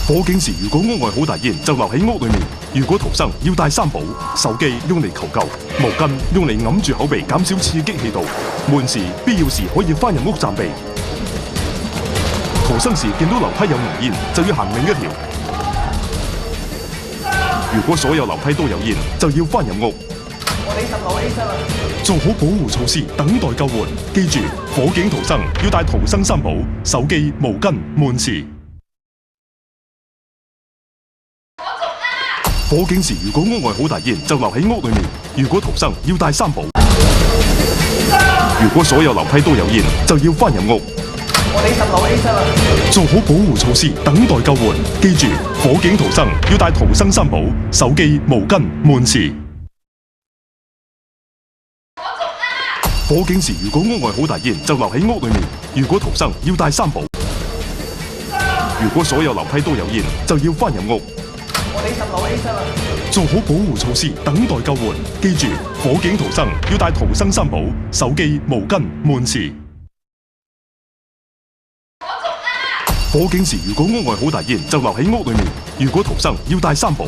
火警時如果屋外好大煙，就留喺屋裏面。如果逃生要帶3寶：手機用嚟求救，毛巾用嚟揞住口鼻減少刺激氣道，悶時必要時可以翻入屋暫避。逃生時見到樓梯有濃煙，就要行另一條。如果所有樓梯都有煙，就要翻入屋。我哋10號 A 室啦。做好保護措施，等待救援。記住，火警逃生要帶逃生3寶：手機、毛巾、悶匙。火警時如果屋外好大煙，就留喺屋裏面。如果逃生要帶3寶。如果所有樓梯都有煙，就要翻入屋。我哋10號 A 室啦。做好保護措施，等待救援。記住，火警逃生要帶逃生3寶：手機、毛巾、悶匙。火警時如果屋外好大煙，就留喺屋裏面。如果逃生要帶3寶。如果所有樓梯都有煙，就要翻入屋。我哋10號 A 室啦。做好保護措施，等待救援。記住，火警逃生要帶逃生3寶：手機、毛巾、悶匙。火警時如果屋外好大煙，就留喺屋裏面。如果逃生要帶3寶。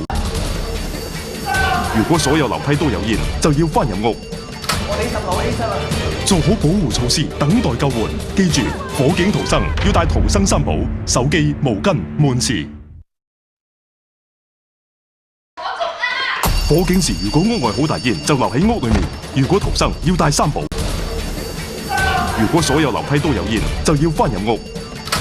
如果所有樓梯都有煙，就要翻入屋。我哋10號 A 室啦。做好保護措施，等待救援。記住，火警逃生要帶逃生3寶：手機、毛巾、悶匙。火警時如果屋外好大煙，就留喺屋裏面。如果逃生要帶3寶。如果所有樓梯都有煙，就要翻入屋。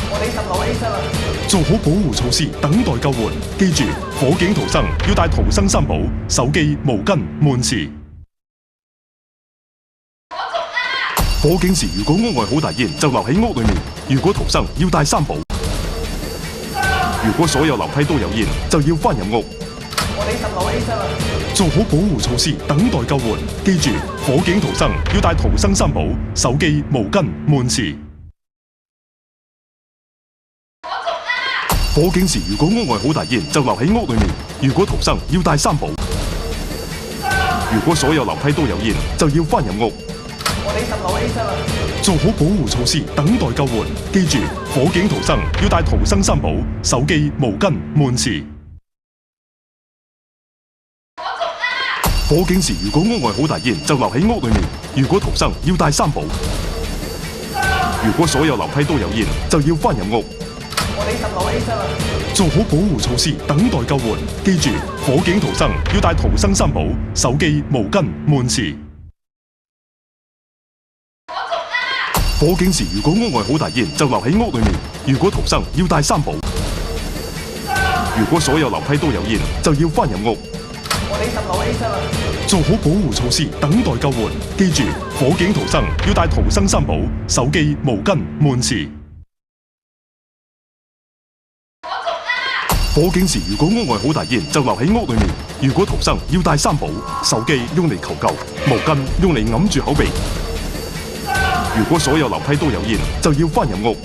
我哋10號 A 室啦。做好保護措施，等待救援。記住，火警逃生要帶逃生3寶：手機、毛巾、悶匙。火警時如果屋外好大煙，就留喺屋裏面。如果逃生要帶3寶。如果所有樓梯都有煙，就要翻入屋。我哋10號 A 室啦。做好保護措施，等待救援。記住，火警逃生要帶逃生3寶：手機、毛巾、悶匙。火警時如果屋外好大煙，就留喺屋裏面。如果逃生要帶3寶。如果所有樓梯都有煙，就要翻入屋。我哋10號 A 室啦。做好保護措施，等待救援。記住，火警逃生要帶逃生3寶：手機、毛巾、悶匙。火警時如果屋外好大煙，就留喺屋裏面。如果逃生要帶3寶。如果所有樓梯都有煙，就要翻入屋。我哋10號 A 室啦。做好保護措施，等待救援。記住，火警逃生要帶逃生3寶：手機、毛巾、悶匙。火警時如果屋外好大煙，就留喺屋裏面。如果逃生要帶3寶。如果所有樓梯都有煙，就要翻入屋。我哋10號 A 室啦。做好保護措施，等待救援。記住，火警逃生要帶逃生3寶：手機、毛巾、悶匙。火警時如果屋外好大煙，就留喺屋裏面。如果逃生要帶3寶：手機用嚟求救，毛巾用嚟揞住口鼻。如果所有樓梯都有煙，就要翻入屋。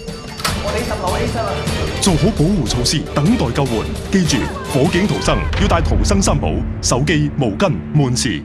我哋10號 A 室啦。做好保護措施，等待救援。記住，火警逃生要帶逃生3寶：手機、毛巾、悶匙。